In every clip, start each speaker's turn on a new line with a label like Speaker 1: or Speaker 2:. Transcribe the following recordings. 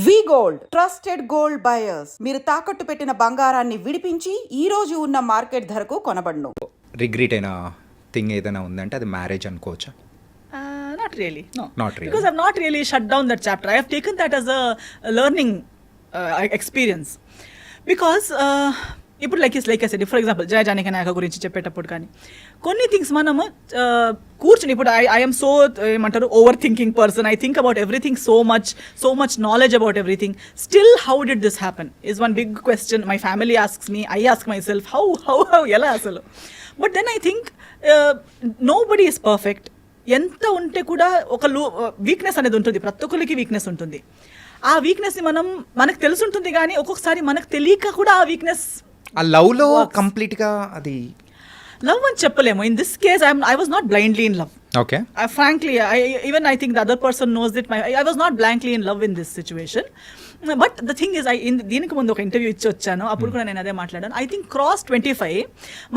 Speaker 1: వి gold trusted gold buyers. మీరు తాకట్టు పెట్టిన బంగారాన్ని విడిపించి ఈ రోజు ఉన్న మార్కెట్ ధరకు కొనబడును.
Speaker 2: రిగ్రెట్ అయిన థింగ్ ఏదైనా ఉందంటే అది మ్యారేజ్ అనుకోవచ్చా?
Speaker 3: Not really, no.
Speaker 2: Not really.
Speaker 3: Because I've not really shut down that chapter. I have taken that as a learning experience. Because ఇప్పుడు like I said, for example Jaya Janaki Nayaka గురించి చెప్పేటప్పుడు కానీ కొన్ని థింగ్స్ మనము కూర్చుని ఇప్పుడు ఐఎమ్ సో ఏమంటారు overthinking person. I think about everything so much knowledge about everything. Still how did this happen is one big question. My family asks me, I ask myself how ఎలా అసలు. But then I think nobody is perfect. ఎంత ఉంటే కూడా ఒక weakness అనేది ఉంటుంది, ప్రతి ఒక్కరికి వీక్నెస్ ఉంటుంది. ఆ వీక్నెస్ని మనకు తెలుసుంటుంది కానీ ఒక్కొక్కసారి మనకు తెలియక కూడా ఆ వీక్నెస్
Speaker 2: ఆ లవ్లో కంప్లీట్గా అది
Speaker 3: లవ్ అని చెప్పలేము. In this case I was not blindly in love.
Speaker 2: Okay,
Speaker 3: frankly, I think the other person knows that I was not blankly in love in this situation. But the thing is, దీనికి ముందు ఒక interview ఇచ్చి వచ్చాను, అప్పుడు కూడా నేను అదే మాట్లాడాను. ఐ థింక్ క్రాస్ 25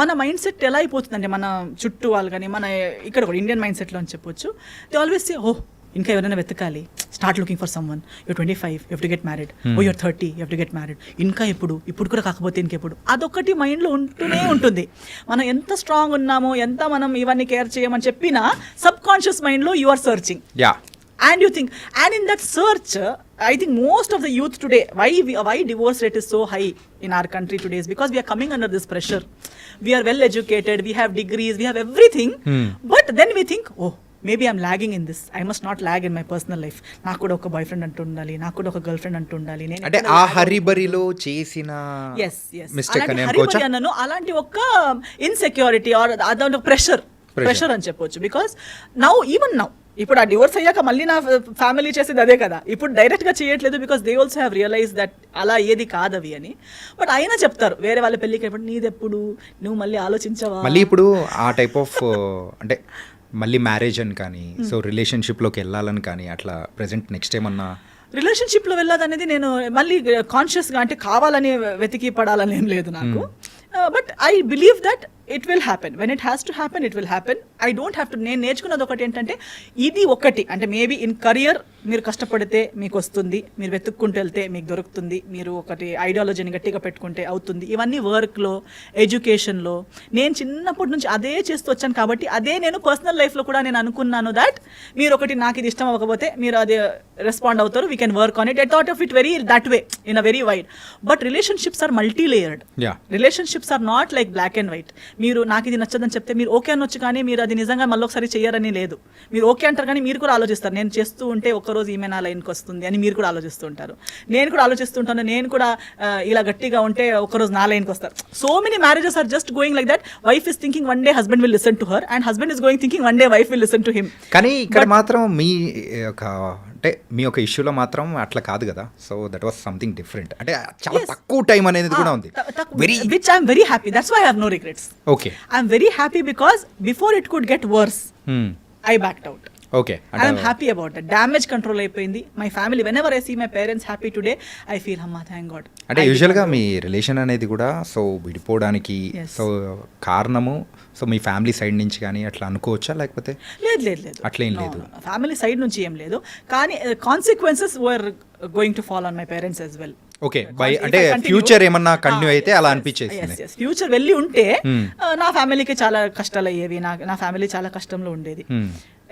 Speaker 3: మన మైండ్ సెట్ ఎలా అయిపోతుందంటే మన చుట్టూ వాళ్ళు కానీ మన ఇక్కడ కూడా ఇండియన్ మైండ్ సెట్లో అని చెప్పొచ్చు. దే ఆల్వేస్ సే, ఇంకా ఎవరైనా వెతకాలి, start looking for someone, you're 25, you have to get married, you're 30, you have to get married. ఇంకా ఇప్పుడు కూడా కాకపోతే ఇంకెప్పుడు, అదొకటి మైండ్లో ఉంటూనే ఉంటుంది. మనం ఎంత స్ట్రాంగ్ ఉన్నామో, ఎంత మనం ఇవన్నీ కేర్ చేయమని చెప్పినా సబ్ కాన్షియస్ మైండ్లో you are searching. And you think, and in that search, I think most of the youth today, why divorce rate is so high in our country today is because we are coming under this pressure. We are well educated, we have degrees, we have everything, but then we think, maybe I'm lagging in this. I must not lag in my personal life. నాకు కూడా ఒక boy friend అంటూ ఉండాలి, నాకు కూడా ఒక girl friend అంటూ ఉండాలి.
Speaker 2: అంటే ఆ హరిబరిలో చేసిన మిస్టేక్ అని అనుకోవచ్చా?
Speaker 3: అలాంటి ఒక ఇన్సెక్యూరిటీ ఆర్ అదొక ప్రెషర్ అని చెప్పొచ్చు. బికాస్ ఈవెన్ నౌ ఇప్పుడు ఆ డివోర్స్ అయ్యాక మళ్ళీ నా ఫ్యామిలీ చేసేది అదే కదా, ఇప్పుడు డైరెక్ట్గా చేయట్లేదు. Because they also have realise that అలా ఏది కాదవి అని. బట్ అయినా చెప్తారు వేరే వాళ్ళ పెళ్ళికి అయినప్పుడు, నీదెప్పుడు, నువ్వు మళ్ళీ ఆలోచించవా?
Speaker 2: మళ్ళీ ఇప్పుడు ఆ టైప్ ఆఫ్ అంటే మళ్ళీ మ్యారేజ్ అని కానీ, సో రిలేషన్షిప్లోకి వెళ్ళాలని కానీ అట్లా ప్రెసెంట్ నెక్స్ట్ ఏమన్నా
Speaker 3: రిలేషన్షిప్లో వెళ్ళాలనేది నేను మళ్ళీ కాన్షియస్గా అంటే కావాలని వెతికి పడాలని ఏం లేదు నాకు. But I believe that it will happen. When it has to happen, it will happen. I don't have to. నేను నేర్చుకున్నది ఒకటి ఏంటంటే, ఇది ఒకటి అంటే మేబీ ఇన్ కరియర్ మీరు కష్టపడితే మీకు వస్తుంది, మీరు వెతుక్కుంటూ వెళ్తే మీకు దొరుకుతుంది, మీరు ఒకటి ఐడియాలజీని గట్టిగా పెట్టుకుంటే అవుతుంది. ఇవన్నీ వర్క్లో, ఎడ్యుకేషన్లో నేను చిన్నప్పటి నుంచి అదే చేస్తూ వచ్చాను కాబట్టి అదే నేను పర్సనల్ లైఫ్లో కూడా నేను అనుకున్నాను దట్ మీరు ఒకటి నాకు ఇది ఇష్టం అవ్వకపోతే మీరు అదే రెస్పాండ్ అవుతారు, we can work on it. I thought of it very that way in a very wide. But relationships are multi layered. Relationships are not like black and white. మీరు నాకు ఇది నచ్చదని చెప్తే మీరు ఓకే అనొచ్చు, కానీ మీరు అది నిజంగా మళ్ళీ ఒకసారి చేయరని లేదు. మీరు ఓకే అంటారు కానీ మీరు కూడా ఆలోచిస్తారు, నేను చేస్తూ ఉంటే ఒక్కరోజు ఈమె నా లైన్కి వస్తుంది అని మీరు కూడా ఆలోచిస్తూ ఉంటారు. నేను కూడా ఆలోచిస్తుంటాను, నేను కూడా ఇలా గట్టిగా ఉంటే ఒక్కరోజు నా లైన్కి వస్తారు. So many marriages are just going like that. Wife is thinking one day husband will listen to her, and husband is going thinking one day wife will listen to him.
Speaker 2: కానీ ఇక్కడ మాత్రం మీ ఒక ఇష్యూలో మాత్రం అట్లా కాదు కదా. So that was something different. అంటే చాలా తక్కువ టైం అనేది కూడా ఉంది,
Speaker 3: which I am very happy. That's why I have no regrets.
Speaker 2: Okay,
Speaker 3: I am very happy because before it could get worse, I backed out.
Speaker 2: Okay,
Speaker 3: I am happy about that. Damage control అయిపోయింది. My family, whenever I see my parents happy today, I feel thank God.
Speaker 2: అంటే యూజువల్గా మీ relation అనేది కూడా so విడిపోవడానికి so కారణము so మీ family side నుంచి కానీ అట్లా అనుకోవచ్చా, లేకపోతే
Speaker 3: లేదు
Speaker 2: అట్లేం లేదు?
Speaker 3: ఫ్యామిలీ సైడ్ నుంచి ఏం లేదు, కానీ consequences were going to fall on my parents as well.
Speaker 2: Okay, అంటే ఫ్యూచర్ ఏమన్నా కంటిన్యూ అయితే అలా అనిపించేసింది.
Speaker 3: ఫ్యూచర్ వెళ్ళి ఉంటే నా ఫ్యామిలీకి చాలా కష్టాలు అయ్యేవి, నా ఫ్యామిలీ చాలా కష్టంలో ఉండేది.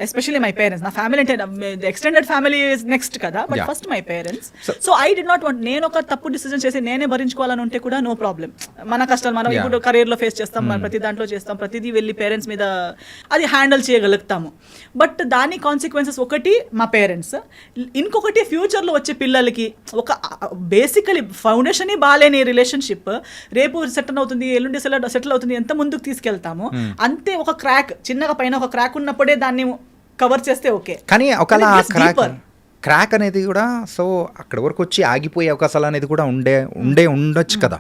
Speaker 3: Especially my parents. నా ఫ్యామిలీ అంటే ఎక్స్టెండెడ్ ఫ్యామిలీ ఇస్ నెక్స్ట్ కదా, but first my parents. So I did not want, నేను ఒక తప్పు డిసిజన్ చేసి నేనే భరించుకోవాలని ఉంటే కూడా నో ప్రాబ్లం. మన కష్టాలు మనం ఇప్పుడు కెరీర్లో ఫేస్ చేస్తాం, మనం ప్రతి దాంట్లో చేస్తాం, ప్రతిదీ వెళ్ళి పేరెంట్స్ మీద అది హ్యాండిల్ చేయగలుగుతాము. బట్ దాని కాన్సిక్వెన్సెస్ ఒకటి మా పేరెంట్స్, ఇంకొకటి ఫ్యూచర్లో వచ్చే పిల్లలకి ఒక బేసికలీ ఫౌండేషన్ బాగాలేని రిలేషన్షిప్ రేపు సెటిల్ అవుతుంది, ఎల్లుండి సెటిల్ అవుతుంది, ఎంత ముందుకు తీసుకెళ్తాము అంతే. ఒక క్రాక్ చిన్నగా పైన ఒక క్రాక్ ఉన్నప్పుడే దాన్ని కవర్ చేస్తే ఓకే,
Speaker 2: కానీ ఒకవేళ క్రాక్ అనేది కూడా సో అక్కడ వరకు వచ్చి ఆగిపోయే అవకాశాలు అనేది కూడా ఉండొచ్చు కదా.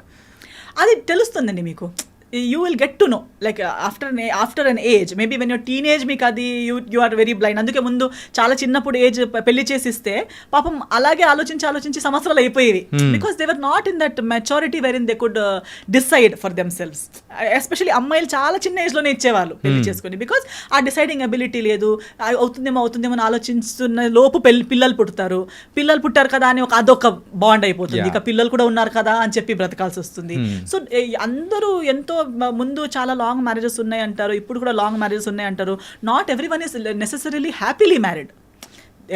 Speaker 3: అది తెలుస్తుందండి మీకు. you will get to know like after an age, maybe when you're teenage మీకు అది you are very blind. అందుకే ముందు చాలా చిన్నప్పుడు ఏజ్ పెళ్లి చేసిస్తే పాపం అలాగే ఆలోచించి సంవత్సరాలు అయిపోయేవి, because they were not in that maturity wherein they could decide for themselves. Especially అమ్మాయిలు చాలా చిన్న ఏజ్ లోనే ఇచ్చేవాళ్ళు పెళ్లి చేసుకుని, బికాస్ ఆ డిసైడింగ్ అబిలిటీ లేదు. అవుతుందేమో అని ఆలోచిస్తున్న లోపు పిల్లలు పుట్టారు కదా అని అదొక బాండ్ అయిపోతుంది, ఇక పిల్లలు కూడా ఉన్నారు కదా అని చెప్పి బ్రతకాల్సి వస్తుంది. సో అందరూ ఎంతో ముందు చాలా లాంగ్ మ్యారేజెస్ ఉన్నాయి అంటారు, ఇప్పుడు కూడా లాంగ్ మ్యారేజెస్ ఉన్నాయి అంటారు. Not everyone is necessarily happily married.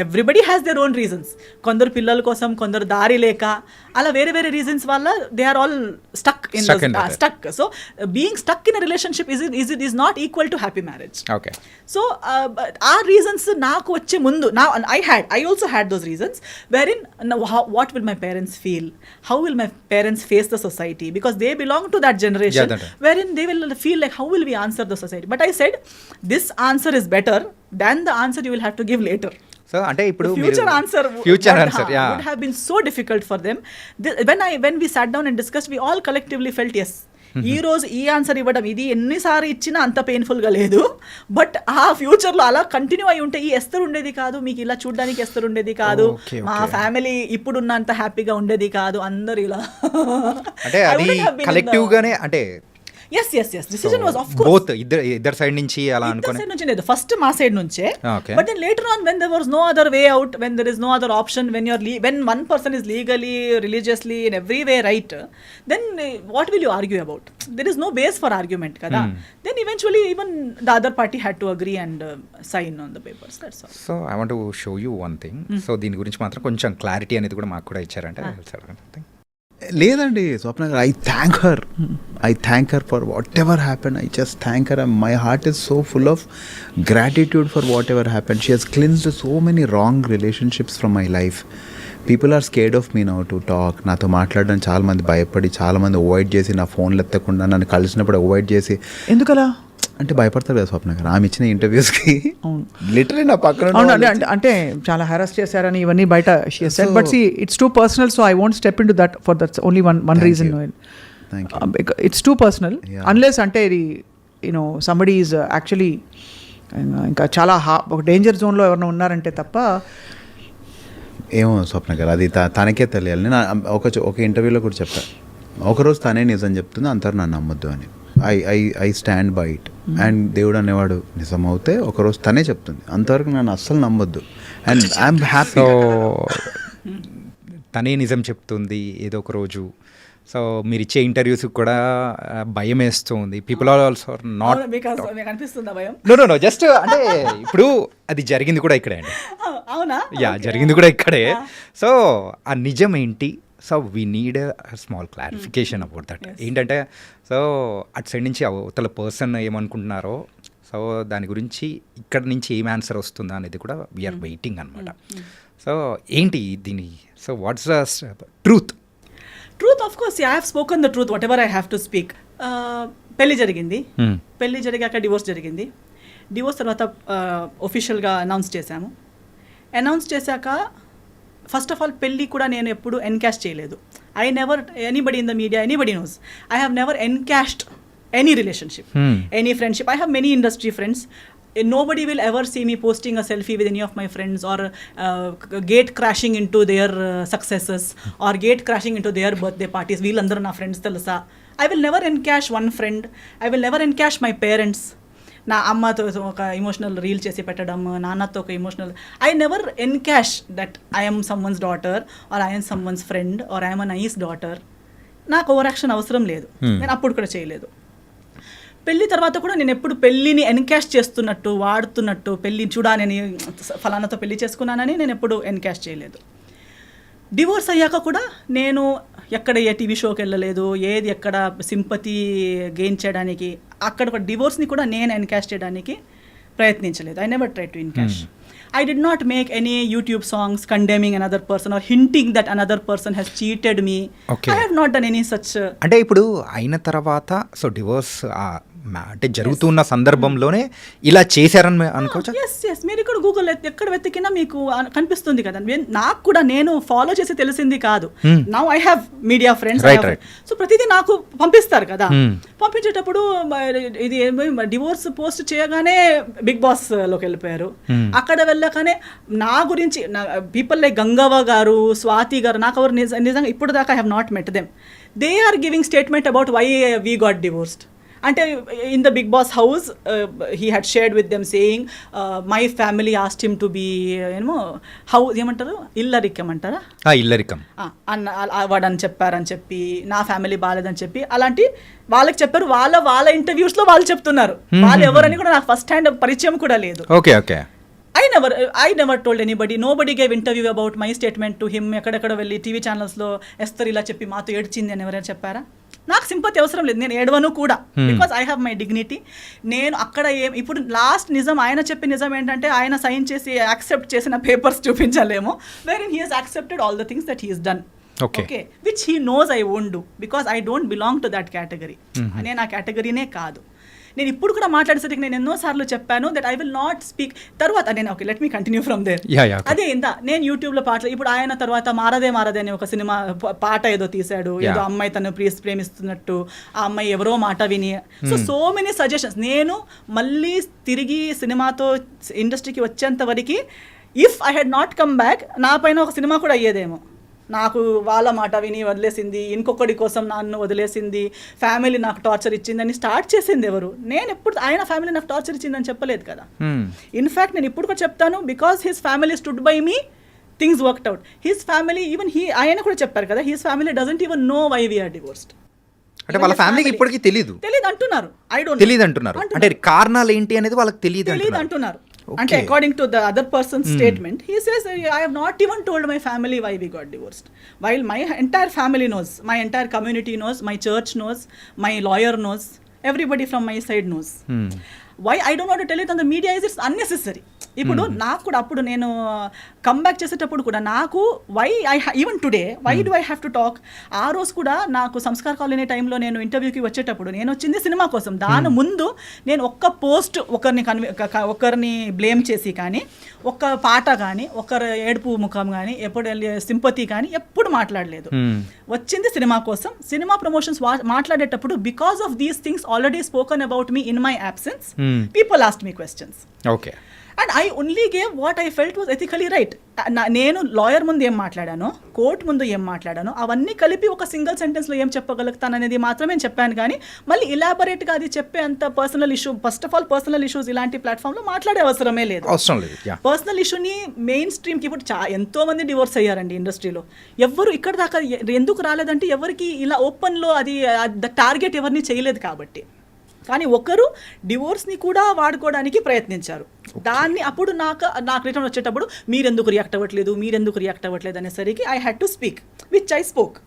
Speaker 3: Everybody has their own reasons. కొందరు పిల్లల కోసం, కొందరు దారి లేక, అలా వేరే రీజన్స్ వల్ల they are all stuck. So being stuck in a relationship is not equal to happy marriage. So ఆ రీజన్స్ నాకు వచ్చే ముందు I also had those reasons wherein what will my parents feel, how will my parents face the society, because they belong to that generation wherein they will feel like how will we answer the society. But I said this answer is better than the answer you will have to give later.
Speaker 2: So అంటే ఇప్పుడు
Speaker 3: future answer would have been so difficult for them. When we sat down and discussed, we all collectively felt yes, ఈ రోజు ఈ answer ఇవ్వడం ఇది ఎన్నిసార్లు ఇచ్చినా అంత పెయిన్ఫుల్ గా లేదు. బట్ ఆ ఫ్యూచర్ లో అలా కంటిన్యూ అయి ఉంటే ఈ ఎస్తర్ ఉండేది కాదు, మీకు ఇలా చూడడానికి ఎస్తర్ ఉండేది కాదు, మా ఫ్యామిలీ ఇప్పుడున్నంత హ్యాపీగా ఉండేది కాదు, అందరు ఇలా
Speaker 2: అంటే అది కలెక్టివ్ గానే అంటే
Speaker 3: yes decision was of course
Speaker 2: both ఇద్దరు సైడ్ నుంచి అలా అనుకోని
Speaker 3: సైడ్ నుంచి లేదు, ఫస్ట్ మా సైడ్ నుంచే. But then later on when there was no other way out, when there is no other option, when one person is legally, religiously, in every way right, then what will you argue about? There is no base for argument kada. Then eventually even the other party had to agree and sign on the papers, that's all.
Speaker 2: So I want to show you one thing. So దీని గురించి మాత్రం కొంచెం clarity అనేది కూడా మాకు కూడా ఇచ్చారంటే
Speaker 4: లేదండి Swapna garu, I thank her for whatever happen. I just thank her. My heart is so full of gratitude for whatever happen. She has cleansed so many wrong relationships from my life. People are scared of me now to talk. నాతో మాట్లాడడం చాలామంది భయపడి, చాలామంది avoid చేసి, నా ఫోన్లు ఎత్తకుండా నన్ను కలిసినప్పుడు అవాయిడ్ చేసి.
Speaker 3: ఎందుకలా
Speaker 4: అంటే భయపడతారు కదా స్వప్న గారు, ఆమె ఇచ్చిన ఇంటర్వ్యూస్కి లిటరలీ నా పక్కన
Speaker 5: అంటే చాలా హెరాస్ చేశారని ఇవన్నీ బయట but see it's too personal, so I won't step in to that for that's only one reason. It's too personal unless అంటే ఇది యూనో సంబడీ ఈజ్ యాక్చువల్లీ ఇంకా చాలా ఒక డేంజర్ జోన్లో ఎవరైనా ఉన్నారంటే తప్ప.
Speaker 4: ఏమో స్వప్న గారు, అది తనకే తెలియాలి. నేను ఒక ఇంటర్వ్యూలో కూడా చెప్పాను, ఒకరోజు తనే నిజం చెప్తుంది, అందరూ నన్ను నమ్మొద్దు అని. I stand by it. And దేవుడు అనేవాడు నిజం అవుతే ఒకరోజు తనే చెప్తుంది, అంతవరకు నన్ను అస్సలు నమ్మొద్దు. And I'm happy.
Speaker 2: సో తనే నిజం చెప్తుంది ఏదో ఒక రోజు. సో మీరు ఇచ్చే ఇంటర్వ్యూస్ కూడా భయం వేస్తుంది. People are also not know just అంటే ఇప్పుడు అది జరిగింది కూడా ఇక్కడే అండి.
Speaker 3: అవునా?
Speaker 2: జరిగింది కూడా ఇక్కడే. సో ఆ నిజం ఏంటి? So we need small clarification about that. ఏంటంటే సో అటు సైడ్ నుంచి అవతల పర్సన్ ఏమనుకుంటున్నారో, సో దాని గురించి ఇక్కడ నుంచి ఏం ఆన్సర్ వస్తుందా అనేది కూడా వీఆర్ వెయిటింగ్ అనమాట. సో ఏంటి దీని, so what's the truth?
Speaker 3: Of course I have spoken the truth what ever I have to speak. పెళ్లి జరిగింది, పెళ్లి జరిగాక డివోర్స్ జరిగింది. డివోర్స్ తర్వాత ఒఫిషియల్గా అనౌన్స్ చేశాక ఫస్ట్ ఆఫ్ ఆల్ పెళ్ళి కూడా నేను ఎప్పుడు ఎన్కాష్ చేయలేదు. I never, anybody in the media, anybody knows, I have never encashed any relationship, any friendship. I have many industry friends. Nobody will ever see me posting a selfie with any of my friends or gate crashing into their successes or gate crashing into their birthday parties. వీళ్ళందరూ నా friends తెలుసా. I will never encash one friend. I will never encash my parents. నా అమ్మతో ఒక emotional reel చేసి పెట్టడం, నాన్నతో ఒక emotional. I never encash that I'm someone's daughter or I'm someone's friend or I'm a nice daughter. నాకు over action అవసరం లేదు, నేను అప్పుడు కూడా చేయలేదు. పెళ్లి తర్వాత కూడా నేను ఎప్పుడు పెళ్ళిని ఎన్కాష్ చేస్తున్నట్టు, వాడుతున్నట్టు, పెళ్ళి చూడాలని ఫలానాతో పెళ్లి చేసుకున్నానని నేను ఎప్పుడు ఎన్కాష్ చేయలేదు. డివోర్స్ అయ్యాక కూడా నేను ఎక్కడ ఏ టీవీ షోకి వెళ్ళలేదు, ఏది ఎక్కడ సింపతి గెయిన్ చేయడానికి, అక్కడ ఒక డివోర్స్ని కూడా నేను ఎన్కాష్ చేయడానికి ప్రయత్నించలేదు. I never try to encash. I did not make any YouTube songs condemning another person or hinting that another person has cheated me.
Speaker 2: Okay.
Speaker 3: I have not done any such.
Speaker 2: అంటే ఇప్పుడు అయిన తర్వాత so divorce అంటే జరుగుతున్న సందర్భంలోనే ఇలా చేశారని అనుకోవచ్చా?
Speaker 3: ఎస్ మీరు ఇక్కడ గూగుల్ ఎక్కడ వెతికినా మీకు కనిపిస్తుంది కదా. నాకు కూడా నేను ఫాలో చేసి తెలిసింది కాదు. Now I have media friends, so ప్రతిదీ నాకు పంపిస్తారు కదా. పంపించేటప్పుడు ఇది డివోర్స్ పోస్ట్ చేయగానే బిగ్ బాస్ లోకి వెళ్ళిపోయారు. అక్కడ వెళ్ళగానే నా గురించి పీపుల్ లైక్ గంగవ్వ గారు, స్వాతి గారు, నాకు ఎవరు నిజంగా ఇప్పుడు దాకా I have not met them. They are giving statement about why we got divorced. అంటే in the Bigg Boss house he had shared with them saying my family asked him to be ఏమో house ఏమంటారు, ఇల్లరికం అంటారా,
Speaker 2: ఇల్లరికం
Speaker 3: వాడని చెప్పారని చెప్పి, నా ఫ్యామిలీ బాగాలేదని చెప్పి, అలాంటి వాళ్ళకి చెప్పారు. వాళ్ళ ఇంటర్వ్యూస్లో వాళ్ళు చెప్తున్నారు. వాళ్ళు ఎవరని కూడా నాకు ఫస్ట్ హ్యాండ్ పరిచయం కూడా లేదు.
Speaker 2: Okay okay.
Speaker 3: I never told anybody. Nobody gave interview about my statement to him. ఎక్కడెక్కడ వెళ్ళి టీవీ ఛానల్స్లో ఎస్తర్ ఇలా చెప్పి మాతో ఏడ్చింది అని ఎవరైనా చెప్పారా? నాకు సింపతి అవసరం లేదు, నేను ఏడవను కూడా, because I have my dignity. నేను అక్కడ ఇప్పుడు లాస్ట్ నిజం ఆయన చెప్పిన నిజం ఏంటంటే ఆయన సైన్ చేసి యాక్సెప్ట్ చేసిన పేపర్స్ చూపించలేము, wherein he has accepted all the things that he has done. Okay, which he knows I won't do because I don't belong to that category. నేను ఆ కేటగిరీనే కాదు. నేను ఇప్పుడు కూడా మాట్లాడేసరికి నేను ఎన్నోసార్లు చెప్పాను that I will not speak. తర్వాత నేను okay let me continue from there. అదే ఇంత నేను యూట్యూబ్లో పాటలు ఇప్పుడు ఆయన తర్వాత మారదే అని ఒక సినిమా పాట ఏదో తీశాడు, ఏదో అమ్మాయి తను ప్రేమిస్తున్నట్టు, ఆ అమ్మాయి ఎవరో మాట విని, సో మెనీ సజెషన్స్. నేను మళ్ళీ తిరిగి సినిమాతో ఇండస్ట్రీకి వచ్చేంత వరకు if I had not come back నా పైన ఒక సినిమా కూడా అయ్యేదేమో. నాకు వాళ్ళ మాట విని వదిలేసింది, ఇంకొకటి కోసం నన్ను వదిలేసింది, ఫ్యామిలీ నాకు టార్చర్ ఇచ్చిందని స్టార్ట్ చేసింది ఎవరు? నేను ఎప్పుడు ఆయన ఫ్యామిలీ నాకు టార్చర్ ఇచ్చిందని చెప్పలేదు కదా. ఇన్ఫ్యాక్ట్ నేను ఇప్పుడు కూడా చెప్తాను, because his family stood by me, things worked out. His family even ఆయన కూడా చెప్పారు కదా, his family doesn't even know why we're divorced.
Speaker 2: అంటే వాళ్ళ ఫ్యామిలీకి ఇప్పటికీ తెలియదు
Speaker 3: అంటున్నారు. ఐ డోంట్
Speaker 2: తెలియదు అంటున్నారు. అంటే కారణాలు ఏంటి అనేది వాళ్ళకి తెలియదు
Speaker 3: అంటున్నారు. అంటే according to the other person statement he says I have not even told my family why we got divorced, while my entire family knows, my entire community knows, my church knows, my lawyer knows, everybody from my side knows. Why I don't want to tell it on the media is it's unnecessary. ఇప్పుడు నాకు కూడా అప్పుడు నేను comeback చేసేటప్పుడు కూడా నాకు why even today why do I have to talk. ఆ రోజు కూడా నాకు సంస్కార్ కాలనీ టైంలో నేను ఇంటర్వ్యూకి వచ్చేటప్పుడు నేను వచ్చింది సినిమా కోసం. దాని ముందు నేను ఒక్క పోస్ట్ ఒకరిని బ్లేమ్ చేసి కానీ, ఒక్క పాట కానీ, ఒకరి ఏడుపు ముఖం కానీ, ఎప్పుడు సింపతి కానీ ఎప్పుడు మాట్లాడలేదు. వచ్చింది సినిమా కోసం. సినిమా ప్రమోషన్స్ మాట్లాడేటప్పుడు because of these things already spoken about me in my absence, people asked me questions.
Speaker 2: Okay.
Speaker 3: And I only gave what I felt was ethically right. నేను లాయర్ ముందు ఏం మాట్లాడానో, court ముందు ఏం మాట్లాడానో అవన్నీ కలిపి ఒక సింగిల్ సెంటెన్స్లో ఏం చెప్పగలుగుతాను అనేది మాత్రమే చెప్పాను. కానీ మళ్ళీ ఇలాబొరేట్గా అది చెప్పే అంత personal issue, first of all personal issues ఇలాంటి ప్లాట్ఫామ్లో మాట్లాడే అవసరమే లేదు. పర్సనల్ ఇష్యూని మెయిన్ స్ట్రీమ్కి ఇప్పుడు ఎంతో మంది డివోర్స్ అయ్యారండి ఇండస్ట్రీలో. ఎవరు ఇక్కడ దాకా ఎందుకు రాలేదంటే ఎవరికి ఇలా ఓపెన్లో అది టార్గెట్ ఎవరిని చేయలేదు కాబట్టి. కానీ ఒకరు డివోర్స్ని కూడా వాడుకోవడానికి ప్రయత్నించారు. దాన్ని అప్పుడు నాకు రిటర్న్ వచ్చేటప్పుడు మీరెందుకు రియాక్ట్ అవ్వట్లేదు అనేసరికి I had to speak, which I spoke.